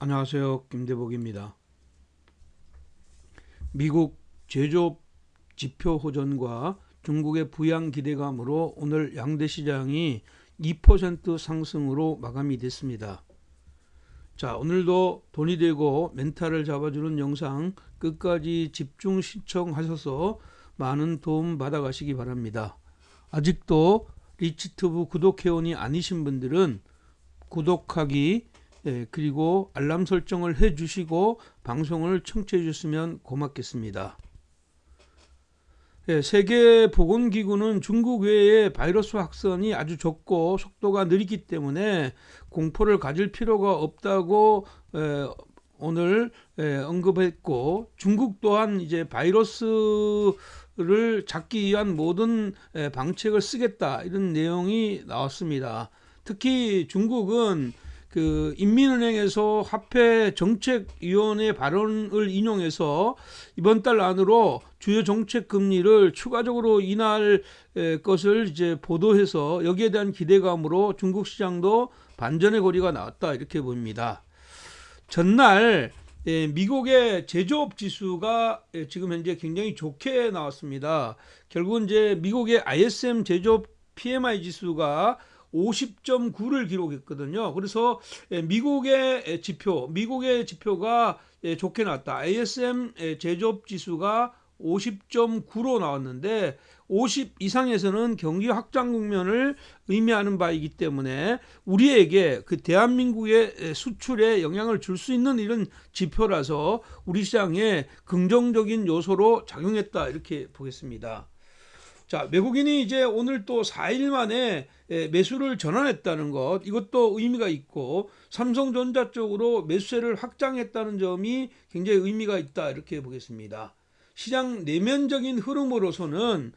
안녕하세요. 김대복입니다. 미국 제조업 지표 호전과 중국의 부양 기대감으로 오늘 양대 시장이 2% 상승으로 마감이 됐습니다. 자, 오늘도 돈이 되고 멘탈을 잡아주는 영상 끝까지 집중 시청하셔서 많은 도움 받아가시기 바랍니다. 아직도 리치튜브 구독회원이 아니신 분들은 구독하기 그리고 알람 설정을 해주시고 방송을 청취해 주셨으면 고맙겠습니다. 세계보건기구는 중국 외에 바이러스 확산이 아주 적고 속도가 느리기 때문에 공포를 가질 필요가 없다고 오늘 언급했고, 중국 또한 이제 바이러스를 잡기 위한 모든 방책을 쓰겠다, 이런 내용이 나왔습니다. 특히 중국은 그 인민은행에서 화폐정책위원회 발언을 인용해서 이번 달 안으로 주요 정책 금리를 추가적으로 인하할 것을 이제 보도해서 여기에 대한 기대감으로 중국 시장도 반전의 고리가 나왔다, 이렇게 보입니다. 전날 미국의 제조업 지수가 지금 현재 굉장히 좋게 나왔습니다. 결국은 이제 미국의 ISM 제조업 PMI 지수가 50.9를 기록했거든요. 그래서 미국의 지표가 좋게 나왔다. ISM 제조업 지수가 50.9로 나왔는데 50 이상에서는 경기 확장 국면을 의미하는 바이기 때문에 우리에게 그 대한민국의 수출에 영향을 줄 수 있는 이런 지표라서 우리 시장에 긍정적인 요소로 작용했다, 이렇게 보겠습니다. 자, 외국인이 이제 오늘 또 4일 만에 매수를 전환했다는 것, 이것도 의미가 있고, 삼성전자 쪽으로 매수세를 확장했다는 점이 굉장히 의미가 있다, 이렇게 보겠습니다. 시장 내면적인 흐름으로서는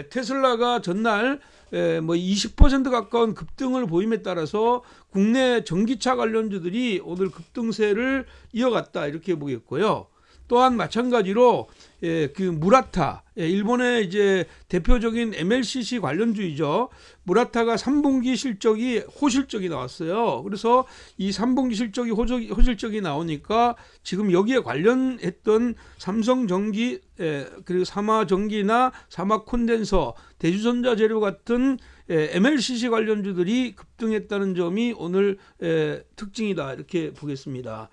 테슬라가 전날 20% 가까운 급등을 보임에 따라서 국내 전기차 관련주들이 오늘 급등세를 이어갔다, 이렇게 보겠고요. 또한 마찬가지로 그 무라타, 일본의 이제 대표적인 MLCC 관련주이죠. 무라타가 3분기 실적이 호실적이 나왔어요. 그래서 이 3분기 실적이 호실적이 나오니까 지금 여기에 관련했던 삼성전기, 그리고 사마전기나 사마콘덴서, 대주전자재료 같은 MLCC 관련주들이 급등했다는 점이 오늘 특징이다, 이렇게 보겠습니다.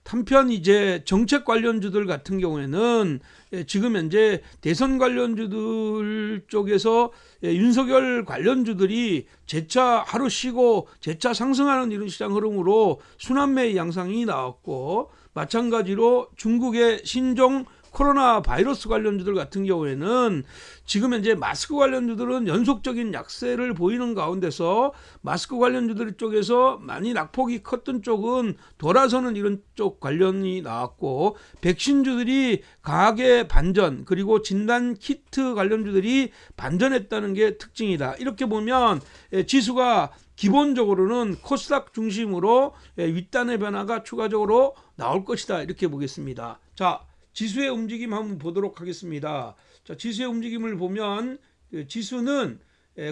한편 이제 정책 관련주들 같은 경우에는 지금 현재 대선 관련주들 쪽에서 윤석열 관련주들이 재차 하루 쉬고 재차 상승하는 이런 시장 흐름으로 순환매 양상이 나왔고, 마찬가지로 중국의 신종 코로나 바이러스 관련주들 같은 경우에는 지금 현재 마스크 관련주들은 연속적인 약세를 보이는 가운데서 마스크 관련주들 쪽에서 많이 낙폭이 컸던 쪽은 돌아서는 이런 쪽 관련이 나왔고, 백신주들이 강하게 반전, 그리고 진단 키트 관련주들이 반전했다는 게 특징이다. 이렇게 보면 지수가 기본적으로는 코스닥 중심으로 윗단의 변화가 추가적으로 나올 것이다, 이렇게 보겠습니다. 자, 지수의 움직임 한번 보도록 하겠습니다. 자, 지수의 움직임을 보면 지수는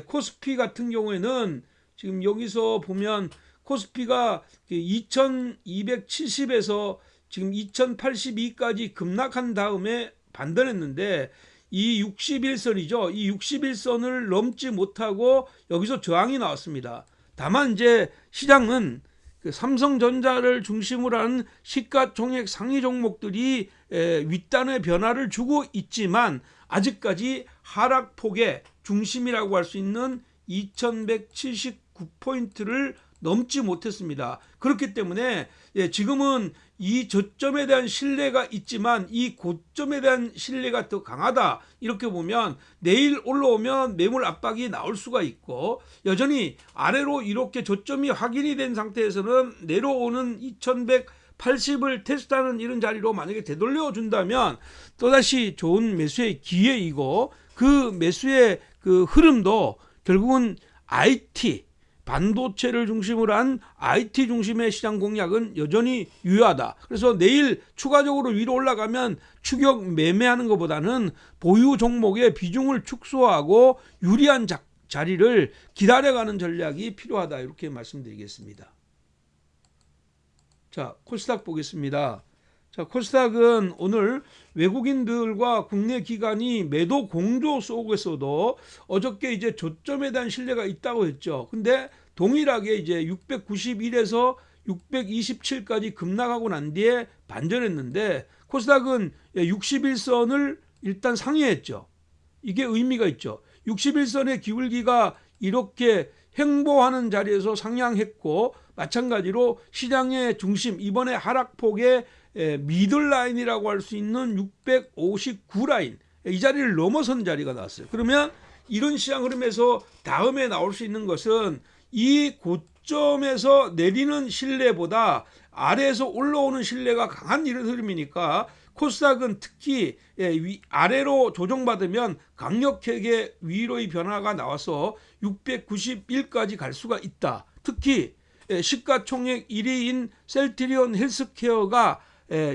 코스피 같은 경우에는 지금 여기서 보면 코스피가 2270에서 지금 2082까지 급락한 다음에 반등했는데, 이 61선이죠. 이 61선을 넘지 못하고 여기서 저항이 나왔습니다. 다만 이제 시장은 그 삼성전자를 중심으로 하는 시가총액 상위 종목들이 윗단의 변화를 주고 있지만 아직까지 하락폭의 중심이라고 할 수 있는 2179포인트를 넘지 못했습니다. 그렇기 때문에 지금은 이 저점에 대한 신뢰가 있지만 이 고점에 대한 신뢰가 더 강하다, 이렇게 보면 내일 올라오면 매물 압박이 나올 수가 있고, 여전히 아래로 이렇게 저점이 확인이 된 상태에서는 내려오는 2180을 테스트하는 이런 자리로 만약에 되돌려 준다면 또다시 좋은 매수의 기회이고, 그 매수의 그 흐름도 결국은 IT, 반도체를 중심으로 한 IT 중심의 시장 공략은 여전히 유효하다. 그래서 내일 추가적으로 위로 올라가면 추격 매매하는 것보다는 보유 종목의 비중을 축소하고 유리한 자리를 기다려가는 전략이 필요하다, 이렇게 말씀드리겠습니다. 자, 코스닥 보겠습니다. 자, 코스닥은 오늘 외국인들과 국내 기관이 매도 공조 속에서도 어저께 이제 저점에 대한 신뢰가 있다고 했죠. 근데 동일하게 이제 691에서 627까지 급락하고 난 뒤에 반전했는데 코스닥은 61선을 일단 상회했죠. 이게 의미가 있죠. 61선의 기울기가 이렇게 횡보하는 자리에서 상향했고, 마찬가지로 시장의 중심, 이번에 하락폭의 미들라인이라고 할 수 있는 659라인, 이 자리를 넘어선 자리가 나왔어요. 그러면 이런 시장 흐름에서 다음에 나올 수 있는 것은 이 고점에서 내리는 신뢰보다 아래에서 올라오는 신뢰가 강한 이런 흐름이니까 코스닥은 특히 아래로 조정받으면 강력하게 위로의 변화가 나와서 691까지 갈 수가 있다. 특히 시가총액 1위인 셀트리온 헬스케어가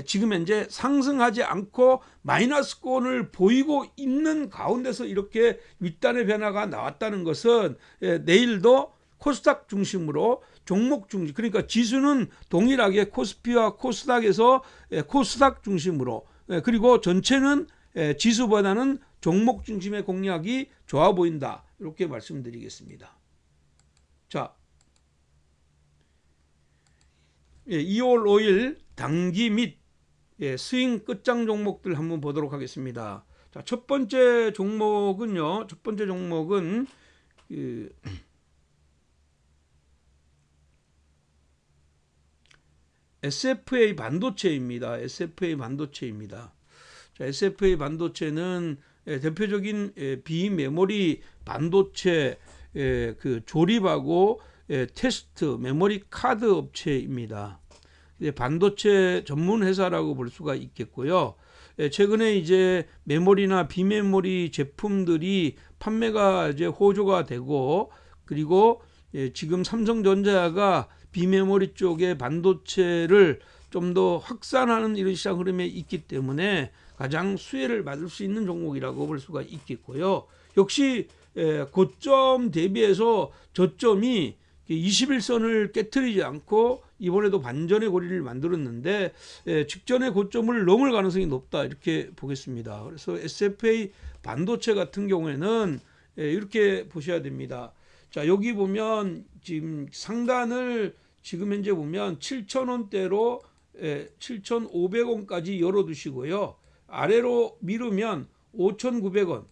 지금 현재 상승하지 않고 마이너스권을 보이고 있는 가운데서 이렇게 윗단의 변화가 나왔다는 것은 내일도 코스닥 중심으로 종목 중심, 그러니까 지수는 동일하게 코스피와 코스닥에서 코스닥 중심으로, 그리고 전체는 지수보다는 종목 중심의 공략이 좋아 보인다, 이렇게 말씀드리겠습니다. 자, 2월 5일 단기 및 스윙 끝장 종목들 한번 보도록 하겠습니다. 자, 첫 번째 종목은 SFA 반도체입니다. SFA 반도체입니다. 자, SFA 반도체는 대표적인 비메모리 반도체 그 조립하고 테스트 메모리 카드 업체입니다. 반도체 전문 회사라고 볼 수가 있겠고요. 최근에 이제 메모리나 비메모리 제품들이 판매가 이제 호조가 되고, 그리고 지금 삼성전자가 비메모리 쪽의 반도체를 좀 더 확산하는 이런 시장 흐름에 있기 때문에 가장 수혜를 받을 수 있는 종목이라고 볼 수가 있겠고요. 역시 고점 대비해서 저점이 21선을 깨트리지 않고 이번에도 반전의 고리를 만들었는데 직전의 고점을 넘을 가능성이 높다, 이렇게 보겠습니다. 그래서 SFA 반도체 같은 경우에는 이렇게 보셔야 됩니다. 자, 여기 보면 지금 상단을 지금 현재 보면 7,000원대로 7,500원까지 열어두시고요. 아래로 미루면 5,900원,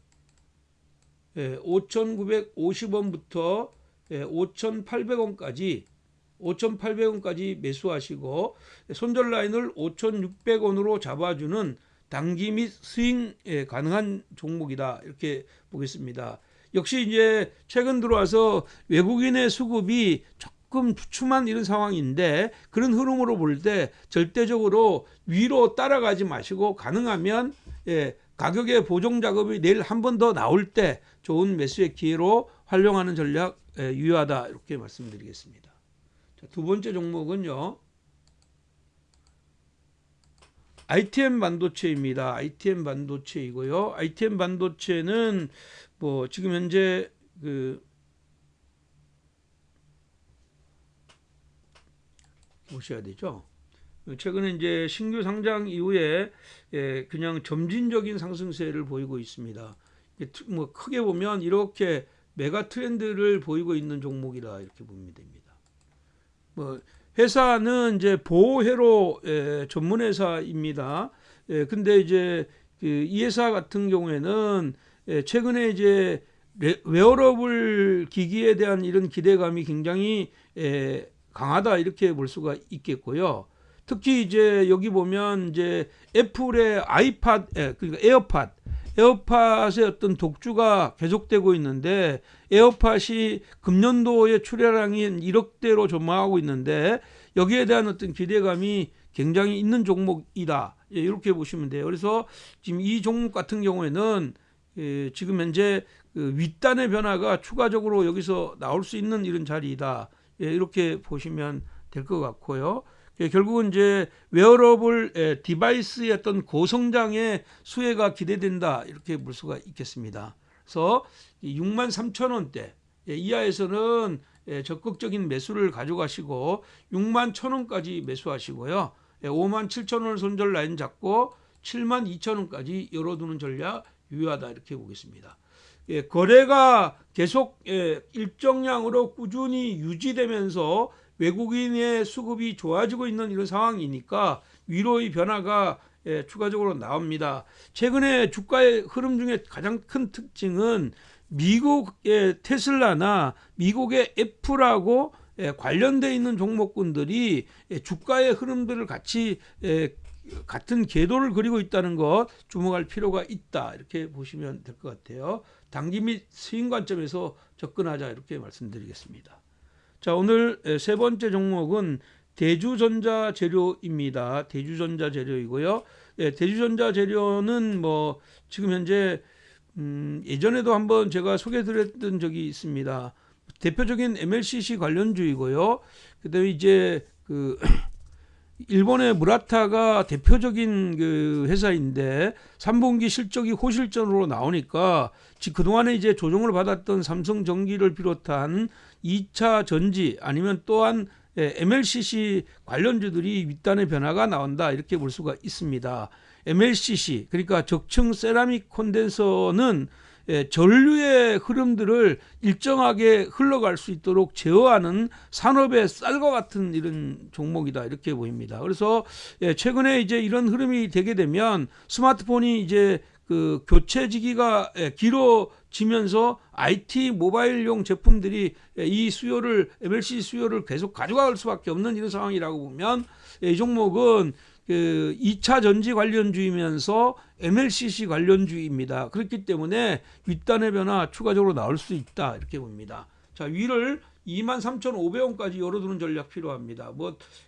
5,950원부터 5,800원까지 매수하시고, 손절 라인을 5,600원으로 잡아주는 단기 및 스윙 가능한 종목이다, 이렇게 보겠습니다. 역시 이제 최근 들어와서 외국인의 수급이 조금 주춤한 이런 상황인데, 그런 흐름으로 볼 때 절대적으로 위로 따라가지 마시고 가능하면 가격의 보정 작업이 내일 한 번 더 나올 때 좋은 매수의 기회로 활용하는 전략 유효하다, 이렇게 말씀드리겠습니다. 자, 두 번째 종목은요, ITM 반도체입니다. ITM 반도체이고요. ITM 반도체는 뭐 지금 현재 보셔야 되죠. 최근에 이제 신규 상장 이후에 그냥 점진적인 상승세를 보이고 있습니다. 뭐 크게 보면 이렇게 메가 트렌드를 보이고 있는 종목이다, 이렇게 보면 됩니다. 뭐 회사는 이제 보호회로 전문 회사입니다. 근데 이제 이 회사 같은 경우에는 최근에 이제 웨어러블 기기에 대한 이런 기대감이 굉장히 강하다, 이렇게 볼 수가 있겠고요. 특히 이제 여기 보면 이제 애플의 아이팟, 그러니까 에어팟의 어떤 독주가 계속되고 있는데, 에어팟이 금년도에 출하량이 1억대로 전망하고 있는데 여기에 대한 어떤 기대감이 굉장히 있는 종목이다, 이렇게 보시면 돼요. 그래서 지금 이 종목 같은 경우에는 지금 현재 윗단의 변화가 추가적으로 여기서 나올 수 있는 이런 자리이다, 이렇게 보시면 될 것 같고요. 결국은 이제 웨어러블 디바이스의 어떤 고성장의 수혜가 기대된다, 이렇게 볼 수가 있겠습니다. 그래서 63,000원대 이하에서는 적극적인 매수를 가져가시고 6만 1,000원까지 매수하시고요. 5만 7천 원을 손절 라인 잡고 7만 2천 원까지 열어두는 전략 유효하다 이렇게 보겠습니다. 거래가 계속 일정량으로 꾸준히 유지되면서 외국인의 수급이 좋아지고 있는 이런 상황이니까 위로의 변화가 추가적으로 나옵니다. 최근에 주가의 흐름 중에 가장 큰 특징은 미국의 테슬라나 미국의 애플하고 관련되어 있는 종목군들이 주가의 흐름들을 같이 같은 궤도를 그리고 있다는 것 주목할 필요가 있다 이렇게 보시면 될 것 같아요. 단기 및 스윙 관점에서 접근하자 이렇게 말씀드리겠습니다. 자, 오늘 세 번째 종목은 대주전자 재료입니다. 대주전자 재료이고요. 대주전자 재료는 뭐 지금 현재 예전에도 한번 제가 소개드렸던 적이 있습니다. 대표적인 MLCC 관련주이고요. 그다음에 이제 일본의 무라타가 대표적인 그 회사인데 3분기 실적이 호실적으로 나오니까 그동안에 이제 조정을 받았던 삼성전기를 비롯한 2차 전지 아니면 또한 MLCC 관련주들이 윗단의 변화가 나온다 이렇게 볼 수가 있습니다. MLCC 그러니까 적층 세라믹 콘덴서는 전류의 흐름들을 일정하게 흘러갈 수 있도록 제어하는 산업의 쌀과 같은 이런 종목이다 이렇게 보입니다. 그래서 최근에 이제 이런 흐름이 되게 되면 스마트폰이 이제 그 교체 시기가 길어지면서 IT 모바일용 제품들이 이 수요를 MLCC 수요를 계속 가져갈 수밖에 없는 이런 상황이라고 보면 이 종목은 2차 전지 관련주이면서 MLCC 관련주입니다. 그렇기 때문에 윗단의 변화 추가적으로 나올 수 있다 이렇게 봅니다. 자, 위를 23,500원까지 열어두는 전략 필요합니다.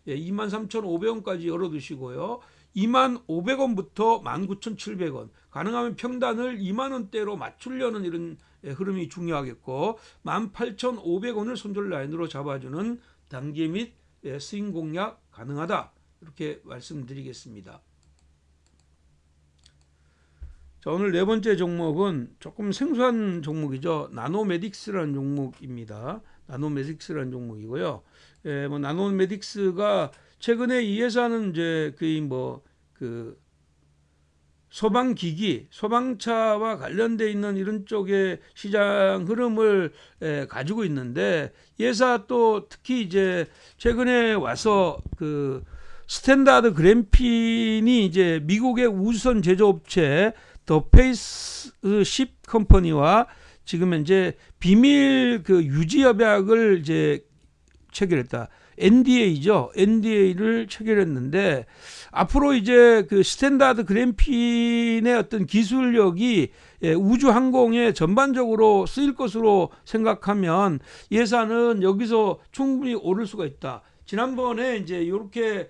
23,500원까지 열어두시고요. 25,500원부터 19,700원 가능하면 평단을 2만원대로 맞추려는 이런 흐름이 중요하겠고 18,500원을 손절 라인으로 잡아주는 단기 및 스윙 공략 가능하다 이렇게 말씀드리겠습니다. 자, 오늘 네 번째 종목은 조금 생소한 종목이죠. 나노메딕스라는 종목입니다. 나노메딕스라는 종목이고요. 나노메딕스가 최근에 이 회사는 이제 거의 소방기기, 소방차와 관련되어 있는 이런 쪽의 시장 흐름을 가지고 있는데 이 회사 또 특히 이제 최근에 와서 스탠다드 그래핀이 이제 미국의 우주선 제조업체 더 페이스십 컴퍼니와 지금 현재 비밀 유지 협약을 이제 체결했다. NDA죠. NDA를 체결했는데 앞으로 이제 스탠다드 그래핀의 어떤 기술력이 우주 항공에 전반적으로 쓰일 것으로 생각하면 예산은 여기서 충분히 오를 수가 있다. 지난번에 이제 이렇게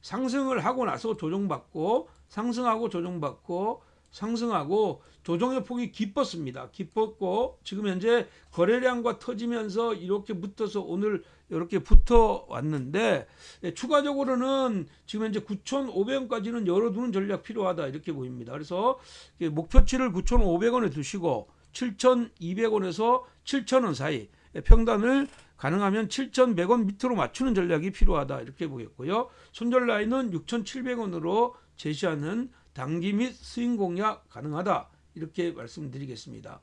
상승을 하고 나서 조정받고 상승하고 조정받고 상승하고 조정의 폭이 깊었고 지금 현재 거래량과 터지면서 이렇게 붙어서 오늘 이렇게 붙어 왔는데 추가적으로는 지금 현재 9,500원까지는 열어두는 전략 필요하다 이렇게 보입니다. 그래서 목표치를 9,500원에 두시고 7,200원에서 7,000원 사이 평단을 가능하면 7,100원 밑으로 맞추는 전략이 필요하다 이렇게 보겠고요. 손절 라인은 6,700원으로 제시하는 단기 및 스윙 공략 가능하다 이렇게 말씀드리겠습니다.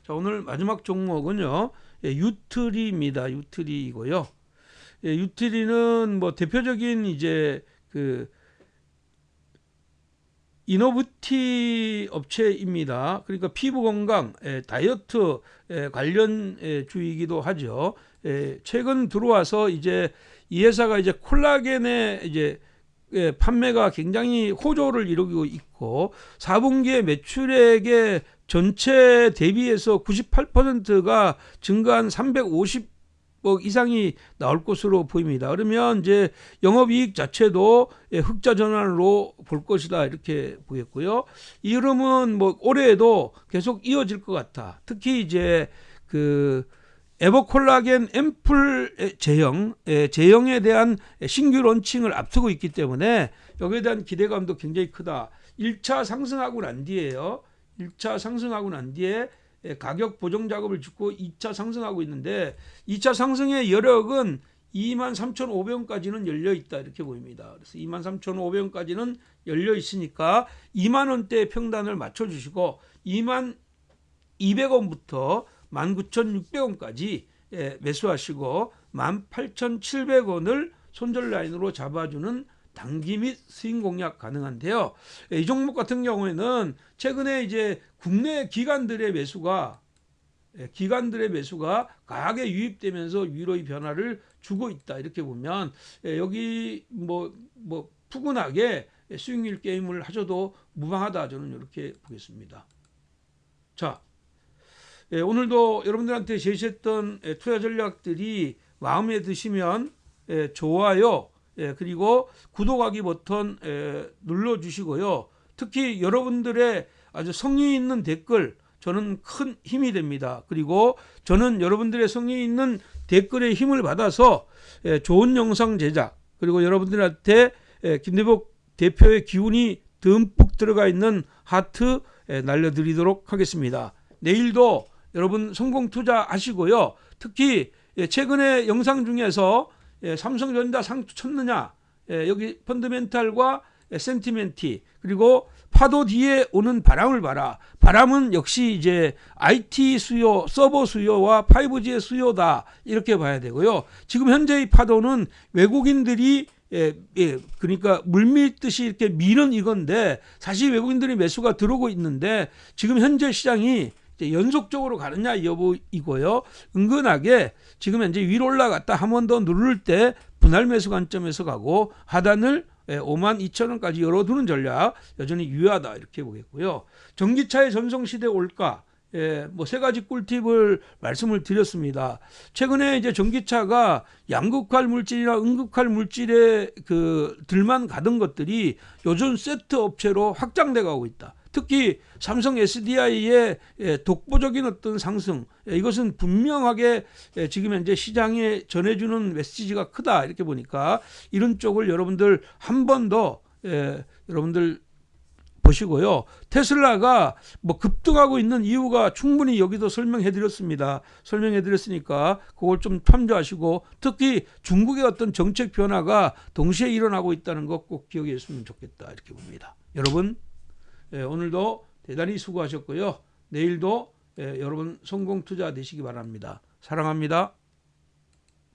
자, 오늘 마지막 종목은요. 유트리입니다. 유트리이고요. 유트리는 대표적인 이제 이노브티 업체입니다. 그러니까 피부 건강, 다이어트 관련 주이기도 하죠. 최근 들어와서 이제 이 회사가 이제 콜라겐의 이제 판매가 굉장히 호조를 이루고 있고 4분기에 매출액의 전체 대비해서 98%가 증가한 350억 이상이 나올 것으로 보입니다. 그러면 이제 영업이익 자체도 흑자 전환으로 볼 것이다 이렇게 보겠고요. 이 흐름은 올해에도 계속 이어질 것 같아. 특히 이제 에버콜라겐 앰플 제형에 대한 신규 론칭을 앞두고 있기 때문에 여기에 대한 기대감도 굉장히 크다. 1차 상승하고 난 뒤에요. 1차 상승하고 난 뒤에 가격 보정 작업을 짓고 2차 상승하고 있는데 2차 상승의 여력은 23,500원까지는 열려 있다 이렇게 보입니다. 그래서 23,500원까지는 열려 있으니까 2만 원대 평단을 맞춰 주시고 22,200원부터 19,600원까지 매수하시고 18,700원을 손절 라인으로 잡아주는 단기 및 스윙 공략 가능한데요. 이 종목 같은 경우에는 최근에 이제 국내 기관들의 매수가 강하게 유입되면서 위로의 변화를 주고 있다 이렇게 보면 여기 뭐 푸근하게 수익률 게임을 하셔도 무방하다 저는 이렇게 보겠습니다. 자, 오늘도 여러분들한테 제시했던 투자 전략들이 마음에 드시면 좋아요 그리고 구독하기 버튼 눌러주시고요. 특히 여러분들의 아주 성의 있는 댓글 저는 큰 힘이 됩니다. 그리고 저는 여러분들의 성의 있는 댓글에 힘을 받아서 좋은 영상 제작 그리고 여러분들한테 김대복 대표의 기운이 듬뿍 들어가 있는 하트 날려드리도록 하겠습니다. 내일도 여러분 성공 투자하시고요. 특히 최근에 영상 중에서 삼성전자 상투 쳤느냐 여기 펀더멘탈과 센티멘티 그리고 파도 뒤에 오는 바람을 봐라. 바람은 역시 이제 IT 수요, 서버 수요와 5G의 수요다 이렇게 봐야 되고요. 지금 현재의 파도는 외국인들이 그러니까 물밀듯이 이렇게 미는 이건데 사실 외국인들이 매수가 들어오고 있는데 지금 현재 시장이 연속적으로 가느냐 여부이고요. 은근하게 지금 현재 위로 올라갔다 한 번 더 누를 때 분할 매수 관점에서 가고 하단을 52,000원까지 열어두는 전략 여전히 유효하다 이렇게 보겠고요. 전기차의 전성시대 올까? 뭐 세 가지 꿀팁을 말씀을 드렸습니다. 최근에 이제 전기차가 양극할 물질이나 음극할 물질에 들만 가던 것들이 요즘 세트 업체로 확장돼 가고 있다. 특히 삼성 SDI의 독보적인 어떤 상승 이것은 분명하게 지금 현재 시장에 전해주는 메시지가 크다 이렇게 보니까 이런 쪽을 여러분들 한 번 더 여러분들 보시고요. 테슬라가 뭐 급등하고 있는 이유가 충분히 여기도 설명해 드렸습니다. 설명해 드렸으니까 그걸 좀 참조하시고 특히 중국의 어떤 정책 변화가 동시에 일어나고 있다는 것 꼭 기억해 주시면 좋겠다 이렇게 봅니다. 여러분 오늘도 대단히 수고하셨고요. 내일도 여러분 성공 투자 되시기 바랍니다. 사랑합니다.